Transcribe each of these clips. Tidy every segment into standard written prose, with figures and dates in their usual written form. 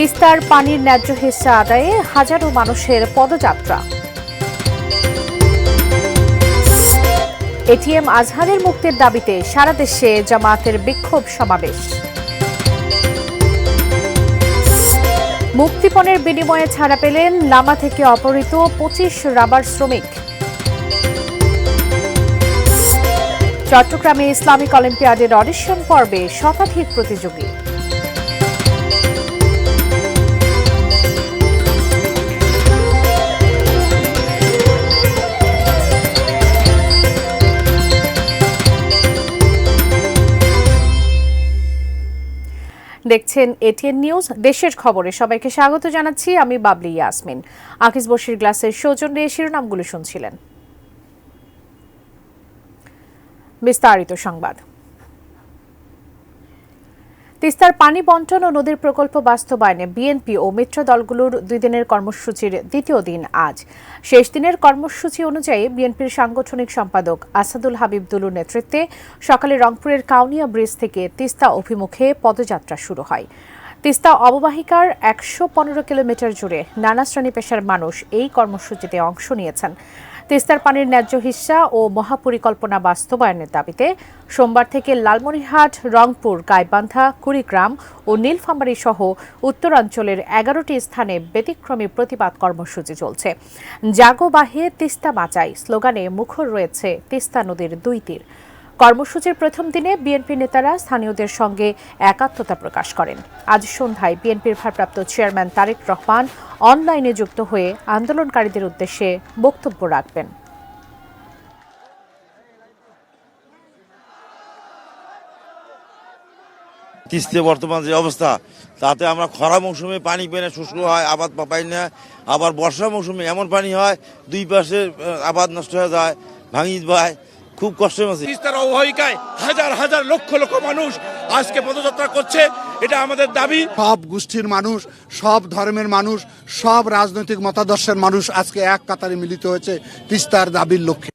তিস্তার পানির ন্যায্য হিস্সা আদায়ে হাজারো মানুষের পদযাত্রা। এটিএম আজহারের মুক্তির দাবিতে সারা দেশে জামায়াতের বিক্ষোভ সমাবেশ। মুক্তিপণের বিনিময়ে ছাড়া পেলেন লামা থেকে অপহৃত 25 রাবার শ্রমিক। চট্টগ্রামে ইসলামিক অলিম্পিয়াডের অডিশন পর্বে শতাধিক প্রতিযোগী। দেখছেন এটিএন নিউজ। দেশের খবরে সবাইকে স্বাগত জানাচ্ছি, আমি বাবলি ইয়াসমিন। আকিজ বশির গ্লাসের সৌজন্যে শিরোনামগুলো শুনছিলেন। বিস্তারিত সংবাদ। তিস্তার পানি বন্টন ও নদীর প্রকল্প বাস্তবায়নে বিএনপি ও মিত্র দলগুলোর 2 দিনের কর্মসূচির দ্বিতীয় দিন আজ। শেষ দিনের কর্মসূচি অনুযায়ী বিএনপির সাংগঠনিক সম্পাদক আসাদুল হাবিব দুলুর নেতৃত্বে সকালে রংপুরের কাউনিয়া ব্রিজ থেকে তিস্তা অভিমুখে পদযাত্রা শুরু হয়। তিস্তা অববাহিকার 115 কিলোমিটার জুড়ে নানা শ্রেণী পেশার মানুষ এই কর্মসূচিতে অংশ নিয়েছেন। তিস্তার পানির ন্যায্য হিস্সা ও মহাপরিকল্পনা বাস্তবায়নের দাবিতে সোমবার থেকে লালমনিরহাট, রংপুর, গাইবান্ধা, কুড়িগ্রাম ও নীলফামারী সহ উত্তরাঞ্চলের 11টি স্থানে ব্যতিক্রমী প্রতিবাদ কর্মসূচি চলছে। জাগো বাহে তিস্তা বাঁচাই স্লোগানে মুখর রয়েছে তিস্তা নদীর 2 তীর। কর্মসূচির প্রথম দিনে বিএনপি নেতারা স্থানীয়দের সঙ্গে একাত্মতা প্রকাশ করেন। আজ সন্ধ্যায় বিএনপির ভারপ্রাপ্ত চেয়ারম্যান তারেক রহমান অনলাইনে যুক্ত হয়ে আন্দোলনকারীদের উদ্দেশ্যে বক্তব্য রাখবেন। তিস্তার বর্তমান যে অবস্থা, তাতে আমরা খরা মৌসুমে পানি পেয়ে না, শুষ্ক হয়, আবাদ পাই না। আবার বর্ষা মৌসুমে এমন পানি হয়, 2 পাশে আবাদ নষ্ট হয়ে যায়, ভাঙি যায়, খুব কষ্টের আছে। তিস্তার অববাহিকায় হাজার হাজার লক্ষ লক্ষ মানুষ আজকে পদযাত্রা করছে, এটা আমাদের দাবি। সব গোষ্ঠীর মানুষ, সব ধর্মের মানুষ, সব রাজনৈতিক মতাদর্শের মানুষ আজকে এক কাতারে মিলিত হয়েছে তিস্তার দাবির লক্ষ্যে।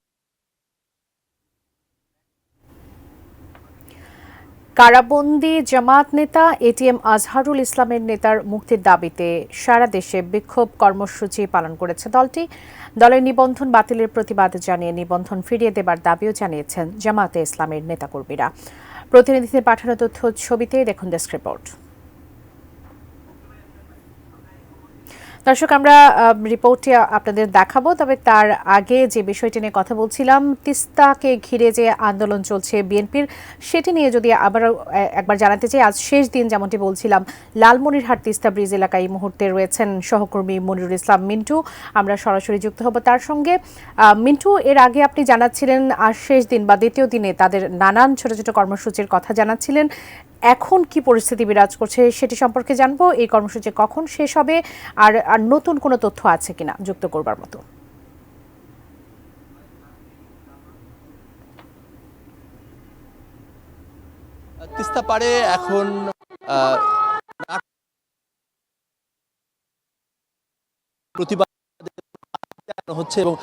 কারাবন্দী জামায়াত নেতা এটিএম আজহারুল ইসলামের নেতার মুক্তির দাবিতে সারা দেশে বিক্ষোভ কর্মসূচি পালন করেছে দলটি। দলের নিবন্ধন বাতিলের প্রতিবাদ জানিয়ে নিবন্ধন ফিরিয়ে দেবার দাবিও জানিয়েছেন জামায়াতে ইসলামের নেতাকর্মীরা। প্রতিনিধিদের পাঠানো তথ্য ছবিতে দেখুন ডেস্ক রিপোর্ট। দর্শক, আমরা রিপোর্টটি আপনাদের দেখাবো, তবে তার আগে যে বিষয়টি নিয়ে কথা বলছিলাম, তিস্তাকে ঘিরে যে আন্দোলন চলছে বিএনপির, সেটি নিয়ে যদি আবারও একবার জানাতে চাই। আজ শেষ দিন, যেমনটি বলছিলাম, লালমনিরহাট তিস্তা ব্রিজ এলাকায় এই মুহূর্তে রয়েছেন সহকর্মী মনিরুল ইসলাম মিন্টু। আমরা সরাসরি যুক্ত হব তার সঙ্গে। মিন্টু, এর আগে আপনি জানাচ্ছিলেন আজ শেষ দিন বা দ্বিতীয় দিনে তাদের নানান ছোট ছোট কর্মসূচির কথা জানাচ্ছিলেন। এখন কি পরিস্থিতি বিরাজ করছে সেটি সম্পর্কে জানবো। এই কর্মসূচি কখন শেষ হবে, আর নতুন কোনো তথ্য আছে কিনা যুক্ত করবার মতো? তিস্তা পাড়ে এখন প্রতিবাদ হচ্ছে এবং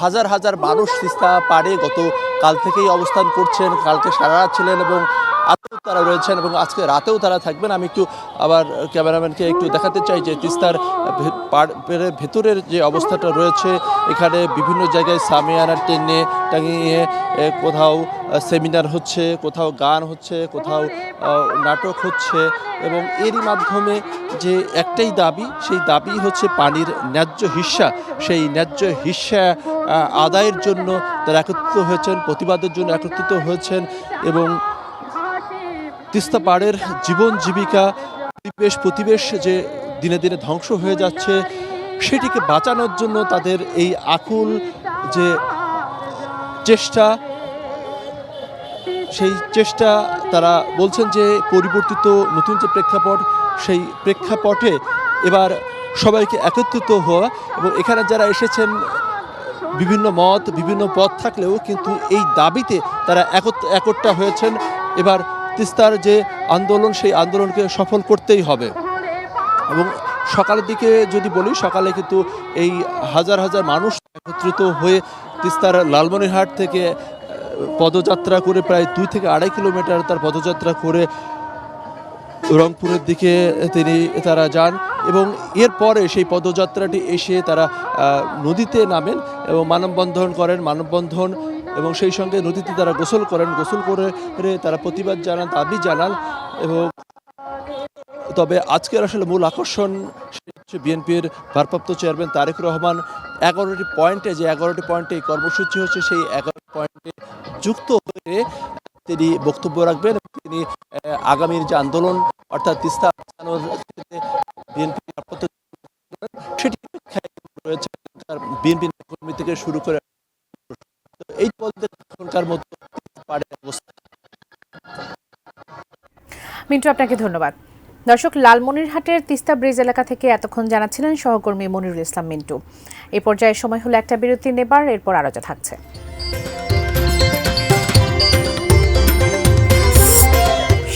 হাজার হাজার মানুষ তিস্তা পাড়ে গত কাল থেকেই অবস্থান করছেন। কালকে সারা রাত ছিলেন এবং আজও তারা রয়েছেন এবং আজকে রাতেও তারা থাকবেন। আমি একটু আবার ক্যামেরাম্যানকে একটু দেখাতে চাই যে তিস্তার ভেতরের যে অবস্থাটা রয়েছে, এখানে বিভিন্ন জায়গায় সামিয়ানা টেনে টাঙিয়ে কোথাও সেমিনার হচ্ছে, কোথাও গান হচ্ছে, কোথাও নাটক হচ্ছে এবং এরই মাধ্যমে যে একটাই দাবি, সেই দাবি হচ্ছে পানির ন্যায্য হিস্সা। সেই ন্যায্য হিস্সা আদায়ের জন্য তারা একত্রিত হয়েছেন, প্রতিবাদের জন্য একত্রিত হয়েছেন এবং তিস্তা পাড়ের জীবন জীবিকা, প্রতিবেশ যে দিনে দিনে ধ্বংস হয়ে যাচ্ছে, সেটিকে বাঁচানোর জন্য তাদের এই আকুল যে চেষ্টা, সেই চেষ্টা তারা বলছেন যে পরিবর্তিত নতুন যে প্রেক্ষাপট, সেই প্রেক্ষাপটে এবার সবাইকে একত্রিত হওয়া এবং এখানে যারা এসেছেন বিভিন্ন মত, বিভিন্ন পথ থাকলেও কিন্তু এই দাবিতে তারা একট্টা হয়েছেন। এবার তিস্তার যে আন্দোলন, সেই আন্দোলনকে সফল করতেই হবে। এবং সকালের দিকে যদি বলি, সকালে কিন্তু এই হাজার হাজার মানুষ একত্রিত হয়ে তিস্তার লালমনিরহাট থেকে পদযাত্রা করে প্রায় 2 থেকে 2.5 কিলোমিটার তার পদযাত্রা করে রংপুরের দিকে তারা যান এবং এরপরে সেই পদযাত্রাটি এসে তারা নদীতে নামেন এবং মানববন্ধন করেন, মানববন্ধন এবং সেই সঙ্গে নদীতে তারা গোসল করেন, গোসল করে তারা প্রতিবাদ জানান, দাবি জানান। এবং তবে আজকের আসলে মূল আকর্ষণ হচ্ছে বিএনপির ভারপ্রাপ্ত চেয়ারম্যান তারেক রহমান 11টি পয়েন্টে এই কর্মসূচি হচ্ছে, সেই 11 পয়েন্টে যুক্ত হয়ে তিনি বক্তব্য রাখবেন। তিনি আগামীর যে আন্দোলন অর্থাৎ তিস্তা বাঁচানোর বিএনপি সেটি রয়েছে বিএনপি কর্মী থেকে শুরু করে এই বলতে এখনকার মতো অবস্থা। মিন্টু, আপনাকে ধন্যবাদ। দর্শক, লালমনিরহাটের তিস্তা ব্রিজ এলাকা থেকে এতক্ষণ জানাচ্ছিলেন সহকর্মী মনিরুল ইসলাম মিন্টু। এই পর্যায়ে সময় হলো একটা বিরতি নেবার, এরপর আরো যা থাকছে।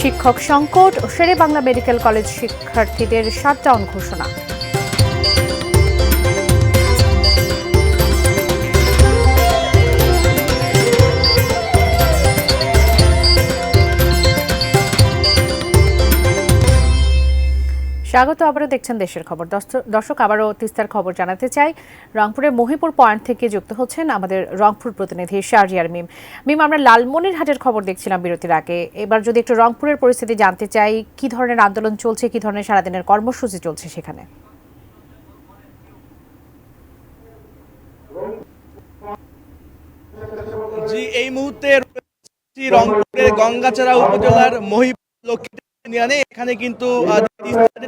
শিক্ষক সংকট, শেরে বাংলা মেডিকেল কলেজ শিক্ষার্থীদের শাটডাউন ঘোষণা। স্বাগত, আবারও দেখছেন দেশের খবর। দর্শক, আবারও তিস্তার খবর জানাতে চাই। রংপুরের মহিপুর পয়েন্ট থেকে যুক্ত হচ্ছেন আমাদের রংপুর প্রতিনিধি শাহরিয়ার মিম। আমরা লালমনিরহাটের খবর দেখছিলাম বিরতির আগে। এবার যদি একটু রংপুরের পরিস্থিতি জানতে চাই, কি ধরনের আন্দোলন চলছে, কি ধরনের সারাদিনের কর্মসূচি চলছে সেখানে? জি, এই মুহূর্তে রংপুরের গঙ্গাচড়া উপজেলার মহিপুর লক্ষ্মী এখানে কিন্তু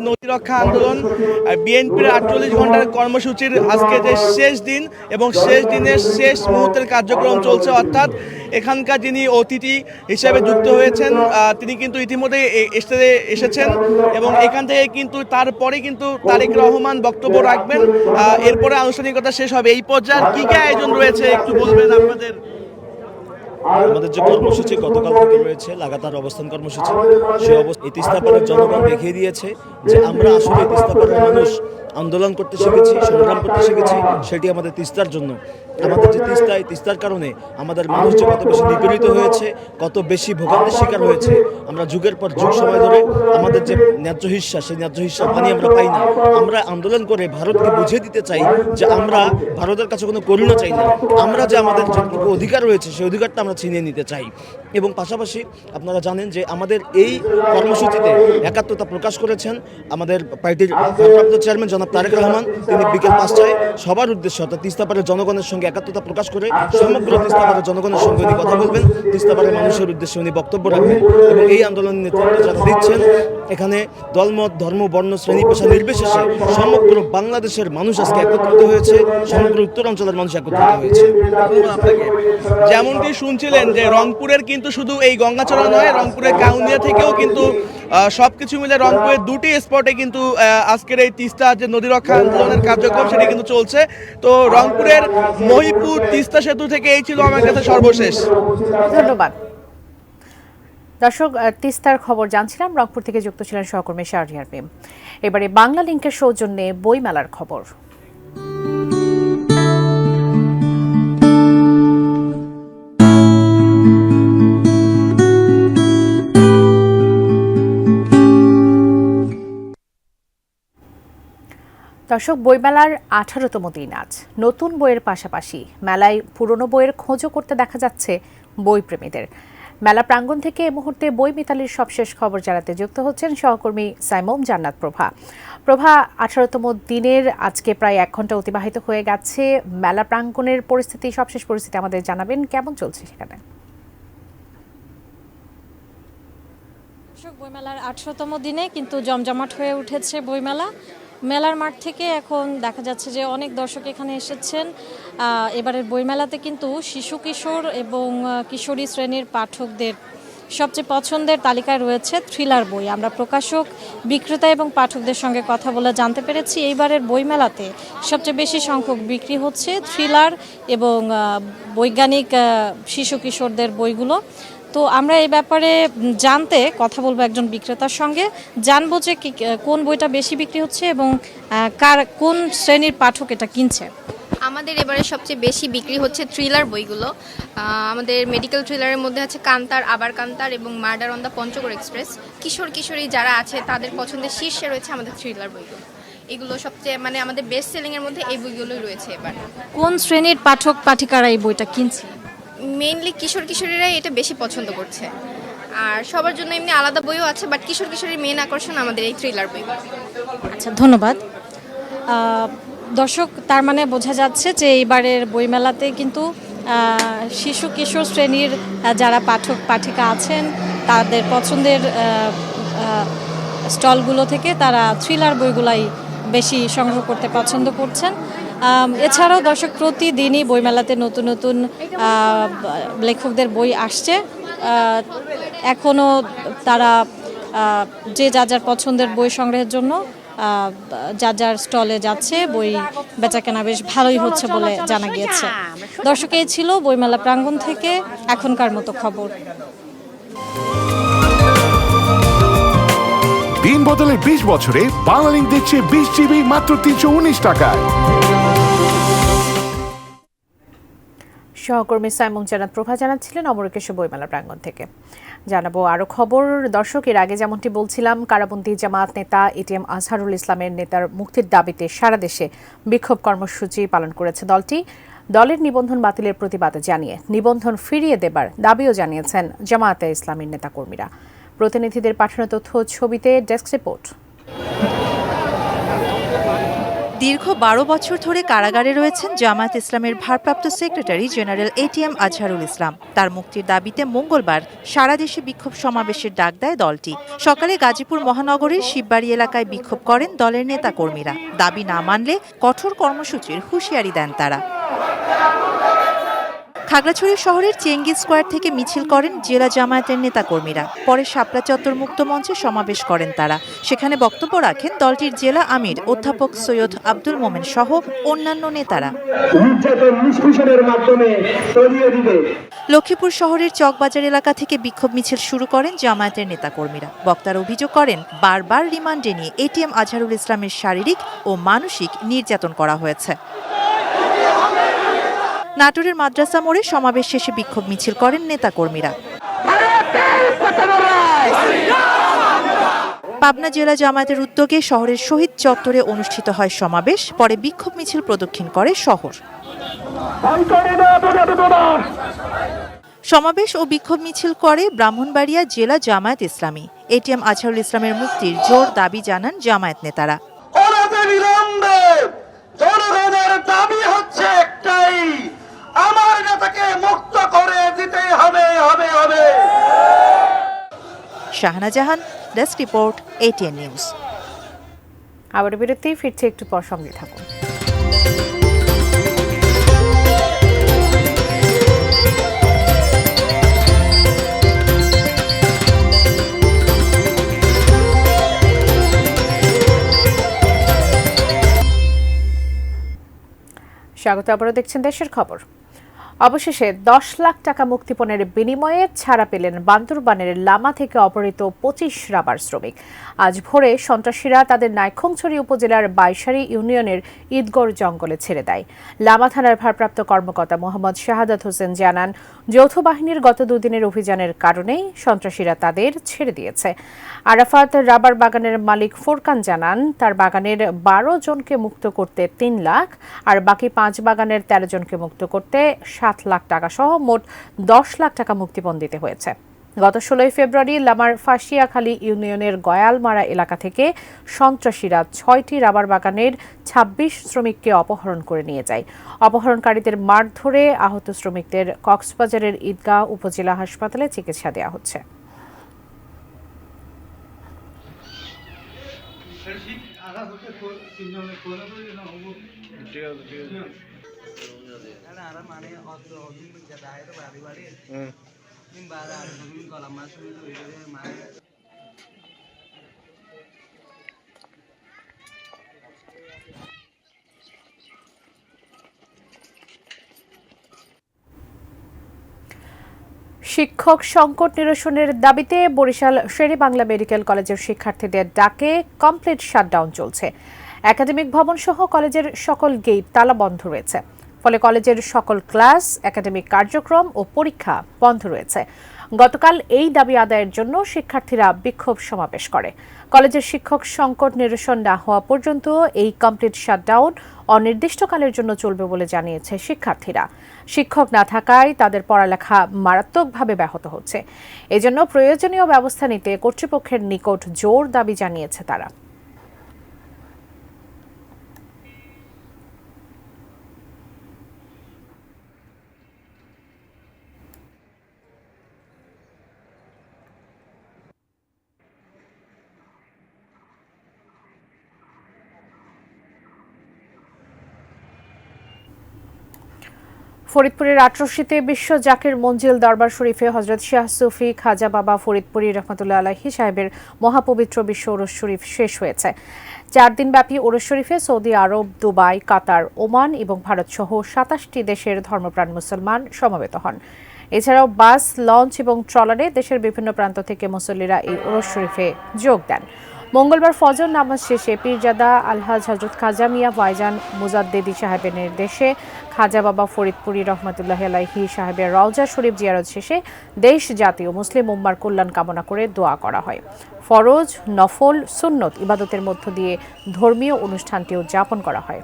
নদী রক্ষা আন্দোলন বিএনপির 48 ঘন্টার কর্মসূচির আজকে যে শেষ দিন এবং শেষ দিনের শেষ মুহূর্তের কার্যক্রম চলছে। অর্থাৎ এখানকার যিনি অতিথি হিসেবে যুক্ত হয়েছেন তিনি কিন্তু ইতিমধ্যে এসেছেন এবং এখান থেকে কিন্তু তারপরে কিন্তু তারেক রহমান বক্তব্য রাখবেন, এরপরে আনুষ্ঠানিকতা শেষ হবে। এই পর্যায়ে কি কি আয়োজন রয়েছে একটু বলবেন আপনাদের? আমাদের যে কর্মসূচি গতকাল থেকে রয়েছে লাগাতার অবস্থান কর্মসূচি, সেই এই তিস্তাপাড়ের জনগণ দেখিয়ে দিয়েছে যে আমরা আসলে তিস্তাপাড়ের মানুষ আন্দোলন করতে শিখেছি, সংগ্রাম করতে শিখেছি, সেটি আমাদের তিস্তার জন্য। আমাদের যে তিস্তার কারণে আমাদের মানুষ যে কত বেশি নিপীড়িত হয়েছে, কত বেশি ভোগান্তির শিকার হয়েছে, আমরা যুগের পর যুগ সময় ধরে আমাদের যে ন্যায্য হিস্সা, সেই ন্যায্য হিস্সা পানি আমরা পাই না। আমরা আন্দোলন করে ভারতকে বুঝিয়ে দিতে চাই যে আমরা ভারতের কাছে কোনো করুণা চাই না, আমরা যে আমাদের যতটুকু অধিকার রয়েছে সেই অধিকারটা আমরা ছিনিয়ে নিতে চাই। এবং পাশাপাশি আপনারা জানেন যে আমাদের এই কর্মসূচিতে একাত্মতা প্রকাশ করেছেন আমাদের পার্টির ভারপ্রাপ্ত চেয়ারম্যান জনাব তারেক রহমান। তিনি বিকেল 5টায় সবার উদ্দেশ্যে অর্থাৎ তিস্তাপাড়ের জনগণের সঙ্গে একাত্মতা প্রকাশ করে সমগ্র তিস্তাপাড়ের জনগণের সঙ্গে উনি কথা বলবেন, তিস্তাপাড়ের মানুষের উদ্দেশ্যে উনি বক্তব্য রাখবেন এবং এই আন্দোলনের নেতৃত্ব যারা দিচ্ছেন এখানে দলমত, ধর্ম, বর্ণ, শ্রেণী পেশা নির্বিশেষে সমগ্র বাংলাদেশের মানুষ আজকে একত্রিত হয়েছে, সমগ্র উত্তরাঞ্চলের মানুষ একত্রিত হয়েছে। যেমনটি শুনছিলেন যে রংপুরের কিন্তু শুধু এই গঙ্গাচড়া নয়, রংপুরের কাউনিয়া থেকেও কিন্তু সবকিছু মিলে রংপুরের দুটি স্পটে কিন্তু আজকের এই তিস্তা যে নদী রক্ষা আন্দোলনের কার্যক্রম সেটি কিন্তু চলছে। তো রংপুরের মহিপুর তিস্তা সেতু থেকে এই ছিল আমার কাছে সর্বশেষ। ধন্যবাদ। দর্শক, তিস্তার খবর জানছিলাম, রংপুর থেকে যুক্ত ছিলেন সহকর্মী শাহরিয়ার মিম। এবারে বাংলা লিংকের সৌজন্যে বইমেলার খবর। দর্শক, বইমেলার 18তম দিন আজ। নতুন বইয়ের পাশাপাশি মেলায় পুরনো বইয়ের খোঁজও করতে দেখা যাচ্ছে বইপ্রেমীদের। মেলা প্রাঙ্গণ থেকে এই মুহূর্তে বই মিতালির সবশেষ খবর জানাতে যুক্ত হচ্ছেন সহকর্মী সাইমম জান্নাত প্রভা। 18তম দিনের আজকে প্রায় 1 ঘন্টা অতিবাহিত হয়ে গেছে। মেলা প্রাঙ্গণের পরিস্থিতি, সবশেষ পরিস্থিতি আমাদের জানাবেন, কেমন চলছে সেখানে? বইমেলার 18তম দিনে কিন্তু জমজমাট হয়ে উঠেছে বইমেলা। মেলার মাঠ থেকে এখন দেখা যাচ্ছে যে অনেক দর্শক এখানে এসেছেন। এবারের বইমেলাতে কিন্তু শিশু কিশোর এবং কিশোরী শ্রেণীর পাঠকদের সবচেয়ে পছন্দের তালিকায় রয়েছে থ্রিলার বই। আমরা প্রকাশক, বিক্রেতা এবং পাঠকদের সঙ্গে কথা বলে জানতে পেরেছি এইবারের বইমেলাতে সবচেয়ে বেশি সংখ্যক বিক্রি হচ্ছে থ্রিলার এবং বৈজ্ঞানিক শিশু কিশোরদের বইগুলো। তো আমরা এই ব্যাপারে জানতে কথা বলবো একজন বিক্রেতার সঙ্গে, জানবো যে কোন বইটা বেশি বিক্রি হচ্ছে এবং কোন শ্রেণীর পাঠক এটা কিনছে। আমাদের এবারে সবচেয়ে বেশি বিক্রি হচ্ছে থ্রিলার বইগুলো। আমাদের মেডিকেল থ্রিলারের মধ্যে আছে কান্তার, আবার কান্তার এবং murder on the Panchagarh express. কিশোর কিশোরী যারা আছে তাদের পছন্দের শীর্ষে রয়েছে আমাদের থ্রিলার বইগুলো। এগুলো সবচেয়ে আমাদের বেস্ট সেলিংয়ের মধ্যে এই বইগুলোই রয়েছে এবার। কোন শ্রেণীর পাঠক পাঠিকারা এই বইটা কিনছে? মেইনলি কিশোর কিশোরীরাই এটা বেশি পছন্দ করছে, আর সবার জন্য এমনি আলাদা বইও আছে, বাট কিশোর কিশোরীর মেইন আকর্ষণ আমাদের এই থ্রিলার বই। আচ্ছা, ধন্যবাদ। দর্শক, তার মানে বোঝা যাচ্ছে যে এইবারের বইমেলাতে কিন্তু শিশু কিশোর শ্রেণীর যারা পাঠক পাঠিকা আছেন তাদের পছন্দের স্টলগুলো থেকে তারা থ্রিলার বইগুলাই বেশি সংগ্রহ করতে পছন্দ করছেন। এছাড়াও দর্শক, প্রতিদিনই বইমেলাতে নতুন নতুন লেখকদের বই আসছে। এখনও তারা যে যার পছন্দের বই সংগ্রহের জন্য যার স্টলে যাচ্ছে। বই বেচাকেনা বেশ ভালোই হচ্ছে বলে জানা গিয়েছে। দর্শক, এই ছিল বইমেলা প্রাঙ্গণ থেকে এখনকার মতো খবর। দিন বদলে 20 বছরে বাংলালিংক দিচ্ছে 20 জিবি মাত্র 319 টাকায়। সহকর্মী সাইমুম জানাত প্রভা জানাচ্ছিলেন অমরকেশ বইমেলা প্রাঙ্গণ থেকে। জানাবো আরো খবর। দর্শক, এর আগে যেমনটি বলছিলাম, কারাবন্দী জামায়াত নেতা এটিএম আজহারুল ইসলামের নেতার মুক্তির দাবিতে সারা দেশে বিক্ষোভ কর্মসূচি পালন করেছে দলটি। দলের নিবন্ধন বাতিলের প্রতিবাদে জানিয়ে নিবন্ধন ফিরিয়ে দেবার দাবিও জানিয়েছেন জামায়াতে ইসলামীর নেতাকর্মীরা। প্রতিনিধিদের পাঠানো তথ্য ছবিতে ডেস্ক রিপোর্ট। দীর্ঘ 12 বছর ধরে কারাগারে রয়েছেন জামায়াত ইসলামের ভারপ্রাপ্ত secretary general ATM Azharul Islam. তার মুক্তির দাবিতে মঙ্গলবার সারা দেশে বিক্ষোভ সমাবেশের ডাক দেয় দলটি। সকালে গাজীপুর মহানগরীর শিববাড়ি এলাকায় বিক্ষোভ করেন দলের নেতাকর্মীরা। দাবি না মানলে কঠোর কর্মসূচির হুঁশিয়ারি দেন তারা। খাগড়াছড়ি শহরের চেঙ্গিজ স্কোয়ার থেকে মিছিল করেন জেলা জামায়াতের নেতাকর্মীরা। পরে শাপলা চত্বর মুক্ত মঞ্চে সমাবেশ করেন তারা। সেখানে বক্তব্য রাখেন দলটির জেলা আমির অধ্যাপক সৈয়দ আব্দুল মোমেন সহ অন্যান্য নেতারা। লক্ষ্মীপুর শহরের চকবাজার এলাকা থেকে বিক্ষোভ মিছিল শুরু করেন জামায়াতের নেতাকর্মীরা। বক্তারা অভিযোগ করেন বারবার রিমান্ডে নিয়ে এটিএম আজহারুল ইসলামের শারীরিক ও মানসিক নির্যাতন করা হয়েছে। নাটোরের মাদ্রাসা মোড়ে সমাবেশ শেষে বিক্ষোভ মিছিল করেন নেতাকর্মীরা। পাবনা জেলা জামায়াতের উদ্যোগে শহরের শহীদ চত্বরে অনুষ্ঠিত হয় সমাবেশ। পরে বিক্ষোভ মিছিল প্রদক্ষিণ করে শহর। সমাবেশ ও বিক্ষোভ মিছিল করে ব্রাহ্মণবাড়িয়া জেলা জামায়াত ইসলামী। এটিএম আজহারুল ইসলামের মুক্তির জোর দাবি জানান জামায়াত নেতারা। জনগণের দাবি হচ্ছে একটাই, আমার নেতাকে মুক্ত করে দিতে হবে। শাহানা জাহান, ডেস্ক রিপোর্ট, এটিএন নিউজ। আবার বিরতি, ফিরছে একটু পর, সঙ্গে থাকুন। স্বাগত, আবারও দেখছেন দেশের খবর। অবশেষে 10 লাখ টাকা মুক্তিপণের বিনিময়ে ছাড়া পেলেন বান্দরবানের লামা থেকে অপহৃত 25 রাবার শ্রমিক। আজ ভোরে সন্ত্রাসীরা তাদের নাইখংছড়ি উপজেলার বাইশারি ইউনিয়নের ঈদগড় জঙ্গলে ছেড়ে দেয়। লামা থানার ভারপ্রাপ্ত কর্মকর্তা মোহাম্মদ শাহাদাত হোসেন জানান, যৌথ বাহিনীর গত দুদিনের অভিযানের কারণেই সন্ত্রাসীরা তাদের ছেড়ে দিয়েছে। আরাফাত রাবার বাগানের মালিক ফোরকান জানান, তার বাগানের 12 জনকে মুক্ত করতে 3 লাখ আর বাকি 5 বাগানের 13 জনকে মুক্ত করতে 7 লাখ টাকা সহ মোট 10 লাখ টাকা মুক্তিপণ দিতে হয়েছে। গত 16 ফেব্রুয়ারি লামার ফাঁসিয়াখালী ইউনিয়নের গয়ালমারা এলাকা থেকে সন্ত্রাসীরা 6টি রাবার বাগানের 26 শ্রমিককে অপহরণ করে নিয়ে যায়। অপহরণকারীদের মারধরে আহত শ্রমিকদের কক্সবাজারের ঈদগাঁও উপজেলা হাসপাতালে চিকিৎসা দেওয়া হচ্ছে। শিক্ষক সংকট নিরসনের দাবিতে বরিশাল শেরে বাংলা মেডিকেল কলেজের শিক্ষার্থীদের ডাকে কমপ্লিট শাটডাউন চলছে। একাডেমিক ভবন সহ কলেজের সকল গেট তালাবন্ধ রয়েছে। ফলে কলেজের সকল ক্লাস, একাডেমিক কার্যক্রম ও পরীক্ষা বন্ধ রয়েছে। গতকাল এই দাবি আদায়ের জন্য শিক্ষার্থীরা বিক্ষোভ সমাবেশ করে। কলেজের শিক্ষক সংকট নিরসন না হওয়া পর্যন্ত এই কমপ্লিট শাটডাউন অনির্দিষ্টকালের জন্য চলবে বলে জানিয়েছে শিক্ষার্থীরা। শিক্ষক না থাকায় তাদের পড়ালেখা মারাত্মকভাবে ব্যাহত হচ্ছে। এজন্য প্রয়োজনীয় ব্যবস্থা নিতে কর্তৃপক্ষের নিকট জোর দাবি জানিয়েছে তারা। ফরিদপুরের আটরশিতে বিশ্ব জাকির মঞ্জিল দরবার শরীফে হজরত শাহ সুফি খাজা বাবা ফরিদপুরি রহমতুল্লাহ আলাইহি সাহেবের মহাপবিত্র বিশ্ব ওরস শরীফ শেষ হয়েছে। 4 দিনব্যাপী ওরস শরীফে সৌদি আরব, দুবাই, কাতার, ওমান এবং ভারত সহ 27টি দেশের ধর্মপ্রাণ মুসলমান সমবেত হন। এছাড়াও বাস, লঞ্চ এবং ট্রলারে দেশের বিভিন্ন প্রান্ত থেকে মুসল্লিরা এই ওরস শরীফে যোগ দেন। মঙ্গলবার ফজর নামাজ শেষে পীরজাদা আলহাজ হজরত খাজা মিয়া ভাইজান মুজাদ্দেদি সাহেবের নির্দেশে খাজা বাবা ফরিদপুরি রহমতুল্লাহ আলাইহি সাহেবের রওজা শরীফ জিয়ারত শেষে দেশ, জাতি ও মুসলিম উম্মার কল্যাণ কামনা করে দোয়া করা হয়। ফরজ, নফল, সুন্নত ইবাদতের মধ্য দিয়ে ধর্মীয় অনুষ্ঠানটি উদযাপন করা হয়।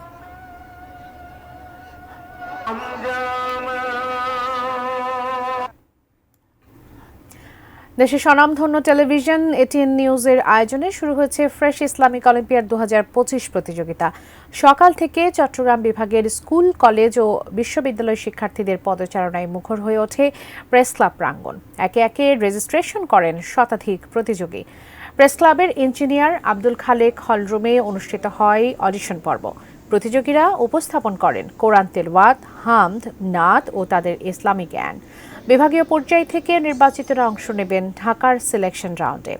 দেশের স্বনামধন্য টেলিভিশন এটিএন নিউজের আয়োজনে শুরু হয়েছে ফ্রেশ ইসলামিক অলিম্পিয়াড 2025 প্রতিযোগিতা। সকাল থেকে চট্টগ্রাম বিভাগের স্কুল, কলেজ ও বিশ্ববিদ্যালয় শিক্ষার্থীদের পদচারণায় মুখর হয়ে ওঠে প্রেস ক্লাব প্রাঙ্গণ। একে একে রেজিস্ট্রেশন করেন শতাধিক প্রতিযোগী। প্রেস ক্লাবের ইঞ্জিনিয়ার আব্দুল খালেক হলরুমে অনুষ্ঠিত হয় অডিশন পর্ব। প্রতিযোগীরা উপস্থাপন করেন কোরআন তেলাওয়াত, হামদ, নাত ও তাদের ইসলামী জ্ঞান। বিভাগীয় পর্যায় থেকে নির্বাচিতরা অংশ নেবেন ঢাকার সিলেকশন রাউন্ডে।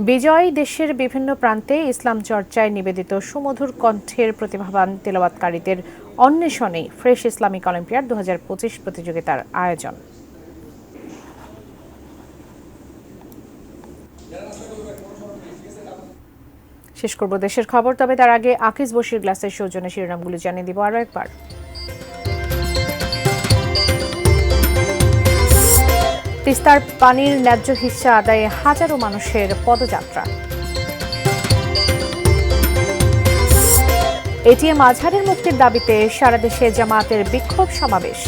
বিজয় দেশের বিভিন্ন প্রান্তে ইসলাম চর্চায় নিবেদিত সুমধুর কণ্ঠের প্রতিভাবান তেলাওয়াতকারীদের অন্বেষণে ফ্রেশ ইসলামিক অলিম্পিয়াড 2025 প্রতিযোগিতার আয়োজন। শেষ করব দেশের খবর, তবে তার আগে আকিজ বশির গ্লাসের সৌজন্যে শিরোনামগুলো জানিয়ে দিব আরও একবার। তিস্তার পানির ন্যায্য হিস্সা আদায়ে হাজারো মানুষের পদযাত্রা। এটিএম আজহারের মুক্তির দাবিতে সারা দেশে জামায়াতের বিক্ষোভ সমাবেশ।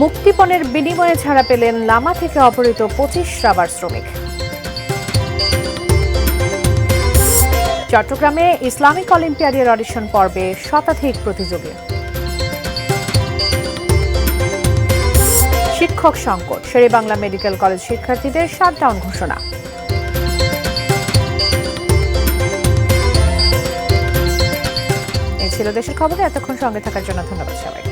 মুক্তিপণের বিনিময়ে ছাড়া পেলেন লামা থেকে অপহৃত 25 রাবার শ্রমিক। চট্টগ্রামে ইসলামিক অলিম্পিয়াডের অডিশন পর্বে শতাধিক প্রতিযোগী। শিক্ষক সংকট, শেরেবাংলা মেডিকেল কলেজ শিক্ষার্থীদের শাটডাউন ঘোষণা। এই ছিল দেশের খবরে। এতক্ষণ সঙ্গে থাকার জন্য ধন্যবাদ সবাই।